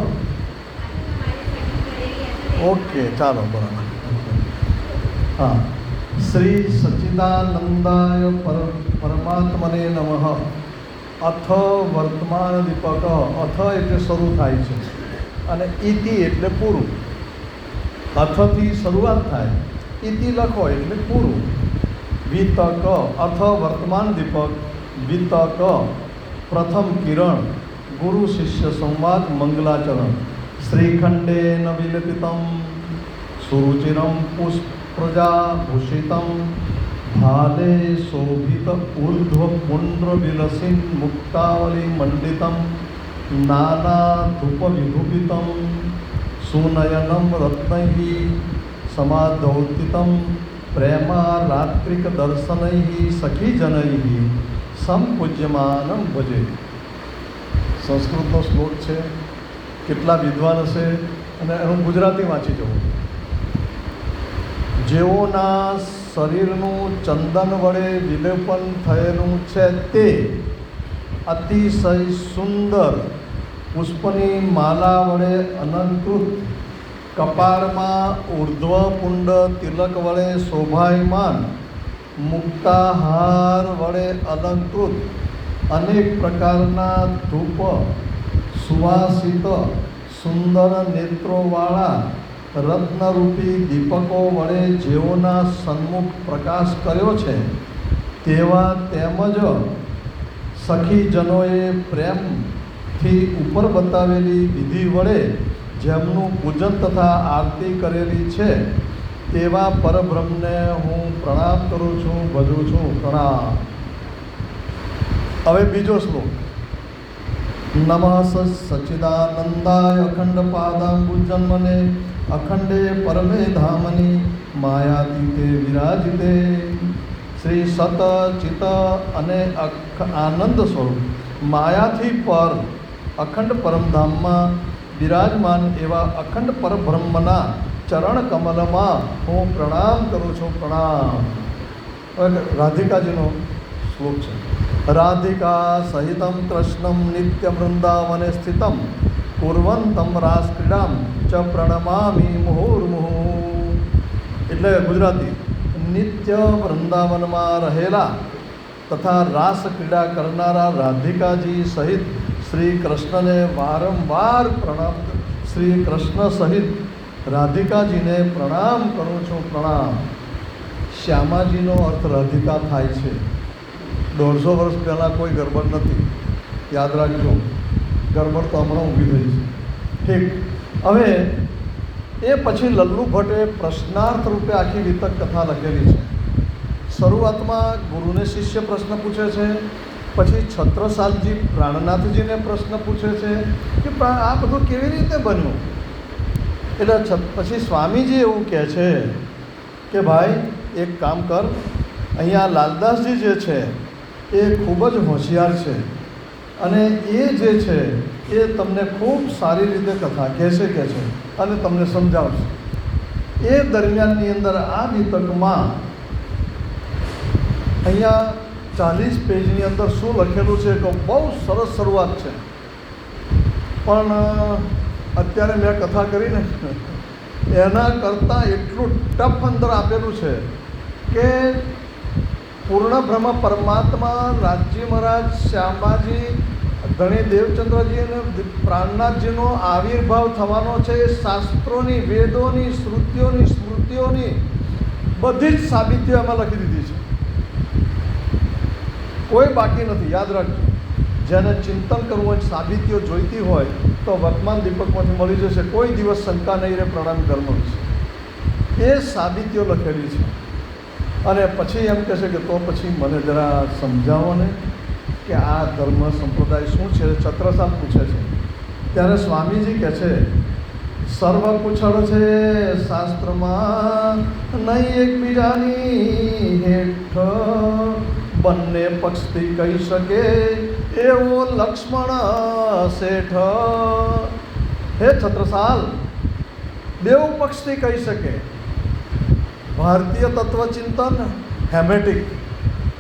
ઓકે, ચાલો, બરાબર. હા. શ્રી સચ્ચિદાનંદાય પરમાત્મને નમઃ. અથ વર્તમાન દીપક. અથ એટલે શરૂ થાય છે અને ઇતિ એટલે પૂરું. અથથી શરૂઆત થાય, ઇતિ લખો એટલે પૂરું. વિતક અથ વર્તમાન દીપક. વિતક પ્રથમ કિરણ. ગુરુ શિષ્ય સંવાદ મંગલાચરણ. શ્રીખંડેન વિલેપિતમ સુરુચિરમ પુષ્પ્રજાભૂષિતમ ભાલે શોભિત ઊર્ધ્વ પુંડ્ર વિલસિન મુક્તાવલી મંડિતમ નાના ધૂપ વિધુપિતમ સુનયનમ રત્નૈઃ સમાધૌતિતમ પ્રેમા રાત્રિક દર્શનૈઃ સખીજનૈઃ સંપૂજ્યમાનમ ભજે. સંસ્કૃતનો શ્લોક છે, કેટલા વિદ્વાન હશે, અને હું ગુજરાતી વાંચી જવું. જેઓના શરીરનું ચંદન વડે વિલેપન થયેલું છે તે અતિશય સુંદર પુષ્પની માલા વડે અલંકૃત, કપાળમાં ઉર્ધ્વપુંડ તિલક વડે શોભાયમાન, મુક્તાહાર વડે અલંકૃત, અનેક પ્રકારના ધૂપ સુવાસિત સુંદર નેત્રોવાળા રત્નરૂપી દીપકો વડે જેઓના સન્મુખ પ્રકાશ કર્યો છે તેવા તેમજ સખીજનોએ પ્રેમથી ઉપર બતાવેલી વિધિ વડે જેમનું પૂજન તથા આરતી કરેલી છે તેવા પરબ્રહ્મને હું પ્રણામ કરું છું, ભજું છું. પ્રણામ. હવે બીજો શ્લોક. નમઃ સચ્ચિદાનંદાય અખંડ પાદાંબુજન્મને અખંડે પરમે ધામની માયાતીતે વિરાજિતે. શ્રી સત ચિત અને આનંદ સ્વરૂપ માયાથી પર અખંડ પરમધામમાં બિરાજમાન એવા અખંડ પરબ્રહ્મના ચરણ કમલમાં હું પ્રણામ કરું છું. પ્રણામ. રાધિકાજીનો શ્લોક છે. રાધિકા સહિતમ કૃષ્ણમ નિત્ય વૃંદાવને સ્થિતમ કુર્વંતમ રાસક્રીડામ ચ પ્રણમામિ મુહુર્મુહુ. એટલે ગુજરાતી, નિત્ય વૃંદાવનમાં રહેલા તથા રાસ ક્રીડા કરનારા રાધિકાજી સહિત શ્રી કૃષ્ણને વારંવાર પ્રણામ. શ્રી કૃષ્ણ સહિત રાધિકાજીને પ્રણામ કરું છું. પ્રણામ. શ્યામાજીનો અર્થ રાધિકા થાય છે. 150 વર્ષ પહેલાં કોઈ ગરબડ નથી, યાદ રાખજો. ગરબડ તો હમણાં ઊભી થઈ છે. ઠીક. હવે એ પછી લલ્લુ ભટ્ટે પ્રશ્નાર્થ રૂપે આખી વિતક કથા લખેલી છે. શરૂઆતમાં ગુરુને શિષ્ય પ્રશ્ન પૂછે છે, પછી છત્રસાલજી પ્રાણનાથજીને પ્રશ્ન પૂછે છે કે આ બધું કેવી રીતે બન્યું. એટલે પછી સ્વામીજી એવું કહે છે કે ભાઈ એક કામ કર, અહીંયા લાલદાસજી જે છે એ ખૂબ જ હોશિયાર છે અને એ જે છે એ તમને ખૂબ સારી રીતે કથા કહેશે કે છે અને તમને સમજાવશે. એ દરમિયાનની અંદર આ વિતકમાં અહીંયા 40 પેજની અંદર શું લખેલું છે કે બહુ સરસ શરૂઆત છે, પણ અત્યારે મેં કથા કરીને એના કરતાં એટલું ટફ અંદર આપેલું છે કે પૂર્ણ બ્રહ્મ પરમાત્મા રાજજી મહારાજ, શ્યામાજી, ધણી દેવચંદ્રજી અને પ્રાણનાથજીનો આવિર્ભાવ થવાનો છે. એ શાસ્ત્રોની, વેદોની, શ્રુતિઓની, સ્મૃતિઓની બધી જ સાબિતીઓ એમાં લખી દીધી છે. કોઈ બાકી નથી. યાદ રાખજો, જેને ચિંતન કરવું હોય, સાબિતીઓ જોઈતી હોય તો વર્તમાન દીપકમાંથી મળી જશે. કોઈ દિવસ શંકા નહીં રહે. પ્રણામ ધર્મ છે એ સાબિતીઓ લખેલી છે. અને પછી એમ કહેશે કે તો પછી મને જરા સમજાવો ને કે આ ધર્મ સંપ્રદાય શું છે. છત્રસાલ પૂછે છે ત્યારે સ્વામીજી કહે છે સર્વ કુશળ છે શાસ્ત્રમાં, નહીં એકબીજાની હેઠ, બંને પક્ષથી કહી શકે એવો લક્ષ્મણ શેઠ. હે છત્રસાલ, બેઉ પક્ષથી કહી શકે ભારતીય તત્વચિંતન હેમેટિક,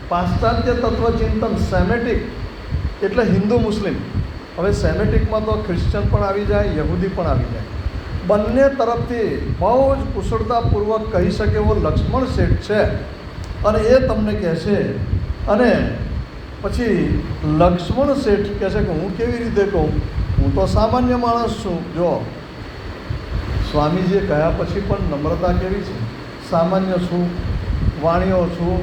પાશ્ચાત્ય તત્વચિંતન સેમેટિક, એટલે હિન્દુ મુસ્લિમ. હવે સેમેટિકમાં તો ક્રિશ્ચન પણ આવી જાય, યહૂદી પણ આવી જાય. બંને તરફથી બહુ જ કુશળતાપૂર્વક કહી શકે એવો લક્ષ્મણ શેઠ છે અને એ તમને કહેશે. અને પછી લક્ષ્મણ શેઠ કહે છે કે હું કેવી રીતે કહું, હું તો સામાન્ય માણસ છું. જો સ્વામીજીએ કહ્યા પછી પણ નમ્રતા કેવી છે, સામાન્ય છું, વાણીઓ છું,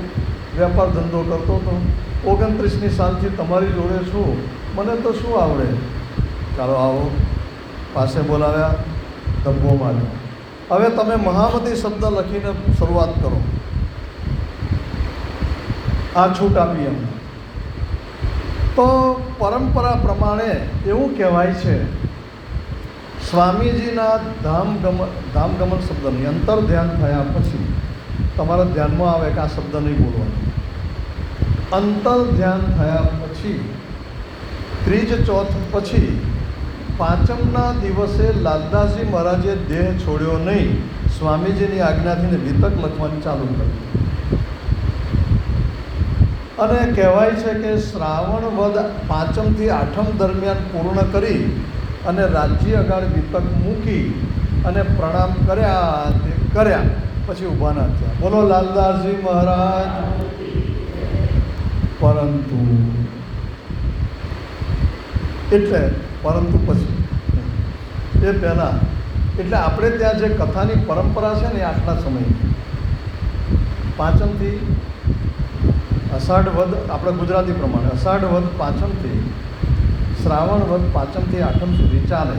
વેપાર ધંધો કરતો હતો, 29મી સાલથી તમારી જોડે છું, મને તો શું આવડે, ચાલો આવો. પાસે બોલાવ્યા, ધબ્બો માર્યો. હવે તમે મહામતી શબ્દ લખીને શરૂઆત કરો. આ છૂટ આપી એમ. તો પરંપરા પ્રમાણે એવું કહેવાય છે, સ્વામીજીના ધામગમન શબ્દની અંતર ધ્યાન થયા પછી તમારા ધ્યાનમાં આવે કે આ શબ્દ નહીં બોલવાનો. અંતર ધ્યાન થયા પછી ત્રીજ ચોથ પછી પાંચમના દિવસે લાલદાસજી મહારાજે દેહ છોડ્યો નહીં. સ્વામીજીની આજ્ઞાથી વિતક લખવાની ચાલુ કરી. અને કહેવાય છે કે શ્રાવણ વદ પાંચમથી આઠમ દરમિયાન પૂર્ણ કરી અને રાજ્ય આગળ વિતક મૂકી અને પ્રણામ કર્યા પછી ઊભા ના થયા. બોલો લાલદાસજી મહારાજ. પરંતુ પછી એ પહેલાં એટલે આપણે ત્યાં જે કથાની પરંપરા છે ને એ આટલા સમય પાંચમથી અષાઢ વદ, આપણે ગુજરાતી પ્રમાણે અષાઢ વદ પાંચમથી શ્રાવણ વદ પાંચમથી આઠમ સુધી ચાલે.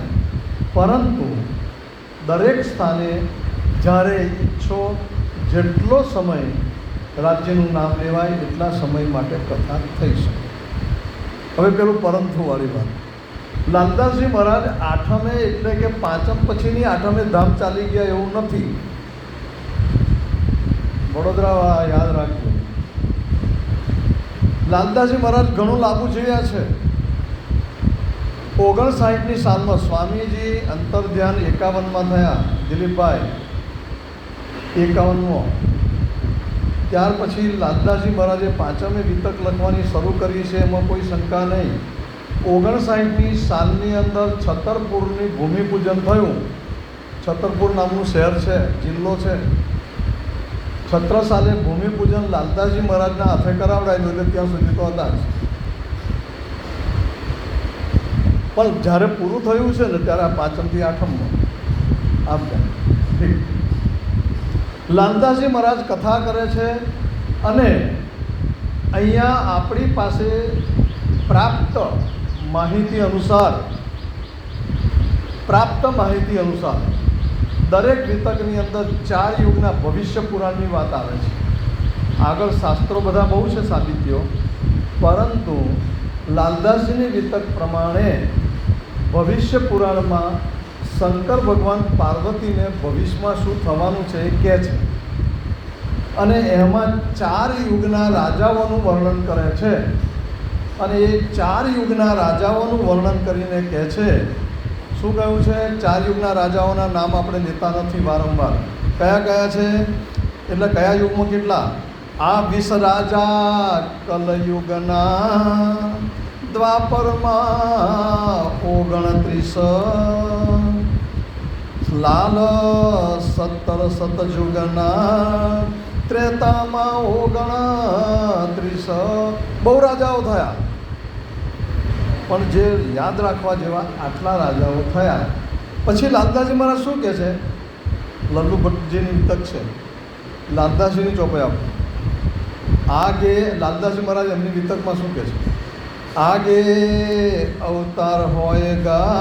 પરંતુ દરેક સ્થાને જ્યારે ઈચ્છો જેટલો સમય રાજ્યનું નામ લેવાય એટલા સમય માટે કથા થઈ શકે. હવે પેલું પરંતુવાળી વાત, લાલદાસજી મહારાજ આઠમે એટલે કે પાંચમ પછીની આઠમે ધામ ચાલી ગયા એવું નથી. વડોદરા યાદ રાખજો, લાલદાસજી મહારાજ ઘણું લાંબુ જીવ્યા છે. 59ની સાલમાં સ્વામીજી અંતર ધ્યાન 51માં થયા, દિલીપભાઈ 51માં. ત્યાર પછી લાલદાસજી મહારાજે પાંચમે વિતક લખવાની શરૂ કરી છે, એમાં કોઈ શંકા નહીં. 59ની સાલની અંદર છતરપુરની ભૂમિપૂજન થયું. છતરપુર નામનું શહેર છે, જિલ્લો છે. છત્રસાલે ભૂમિપૂજન લાલદાસજી મહારાજના હાથે કરાવડાવ્યું, એટલે ત્યાં સુધી તો હતા જ. પણ જ્યારે પૂરું થયું છે ને ત્યારે આ પાંચમથી આઠમમાં આમ ઠીક લાલદાસજી મહારાજ કથા કરે છે. અને અહીંયા આપણી પાસે પ્રાપ્ત માહિતી અનુસાર દરેક વિતકની અંદર 4 યુગના ભવિષ્ય પુરાણની વાત આવે છે. આગળ શાસ્ત્રો બધા બહુ છે સાબિતીઓ, પરંતુ લાલદાસજીની વિતક પ્રમાણે ભવિષ્ય પુરાણમાં શંકર ભગવાન પાર્વતીને ભવિષ્યમાં શું થવાનું છે એ કહે છે. અને એમાં 4 યુગના રાજાઓનું વર્ણન કરે છે. અને એ 4 યુગના રાજાઓનું વર્ણન કરીને કહે છે, શું કહ્યું છે? 4 યુગના રાજાઓના નામ આપણે લેતા નથી વારંવાર. કયા કયા છે એટલે કયા યુગમાં કેટલા? આ 20 રાજા કલયુગના, દ્વાપરમાં 29, લાલ 17 સતયુગના, ત્રેતામાં 29. બહુ રાજાઓ થયા, પણ જે યાદ રાખવા જેવા આટલા રાજાઓ થયા. પછી લાલદાસજી મહારાજ શું કહે છે? લલ્લુ ભટ્ટજીની વિતક છે, લાલદાસજીની ચોપાઈ આપો. આગે લાલદાસજી મહારાજ એમની વિતકમાં શું કહે છે? આગે અવતાર હોયગા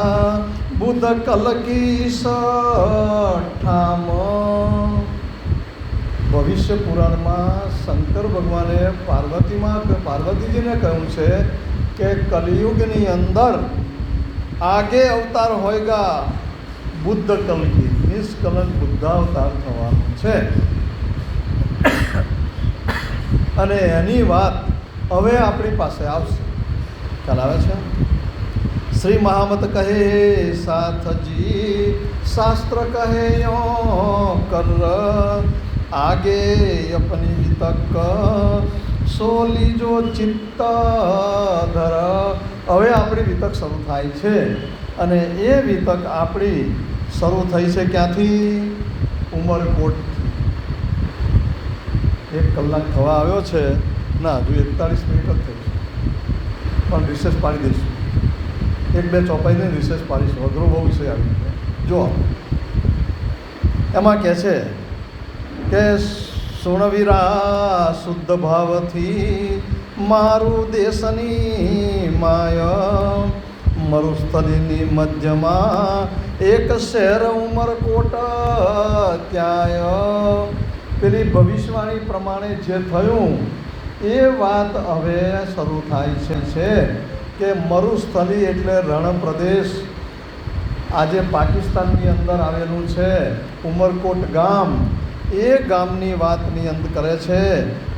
બુધ કલકી સઠામ. ભવિષ્ય પુરાણમાં શંકર ભગવાને પાર્વતીજીને કહ્યું છે કે કલિયુગની અંદર આગે અવતાર હોયગા બુદ્ધ કલકી, નિષ્કલંક બુદ્ધાવતાર થવાનું છે. અને એની વાત હવે આપણી પાસે આવશે. ખ્યાલ આવે છે? શ્રી મહામત કહે સાથજી, શાસ્ત્ર કહે યો કર, आगे अपनी वितक सोली जो चित्त धर। હવે આપણી વિતક શરૂ થાય છે અને એ વિતક આપણી શરૂ થઈ છે ક્યાંથી? ઉમરકોટથી. 1 કલાક થવા આવ્યો છે, ના હજુ 41 મિનિટ જ થઈ છે, પણ રિસેસ પાડી દઈશું. 1-2 ચોપાઈને રિસેસ પાડીશું. અઘરો બહુ વિષય આવી ગયો. જો એમાં કહે છે કે સુણવીરા શુદ્ધ ભાવથી મારું દેશની માય, મરુસ્થલીની મધ્યમાં એક શહેર ઉમરકોટ ત્યાંય. પેલી ભવિષ્યવાણી પ્રમાણે જે થયું એ વાત હવે શરૂ થાય છે કે મરુસ્થલી એટલે રણ પ્રદેશ. આજે પાકિસ્તાનની અંદર આવેલું છે ઉમરકોટ ગામ. એ ગામની વાતની અંત કરે છે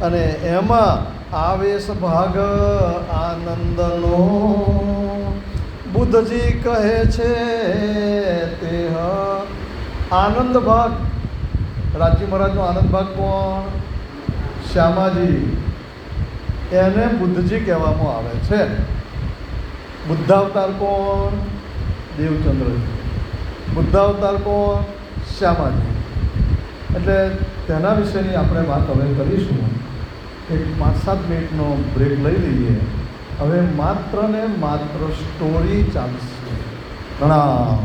અને એમાં આવેશ ભાગ આનંદનો બુદ્ધજી કહે છે તે આનંદ ભાગ. રાજજી મહારાજનો આનંદ ભાગ કોણ? શ્યામાજી. એને બુદ્ધજી કહેવામાં આવે છે. બુદ્ધાવતાર કોણ? દેવચંદ્રજી. બુદ્ધાવતાર કોણ? શ્યામાજી. એટલે તેના વિશેની આપણે વાત હવે કરીશું. એક 5-7 મિનિટનો બ્રેક લઈ લઈએ. હવે માત્ર ને માત્ર સ્ટોરી ચાલશે. પ્રણામ.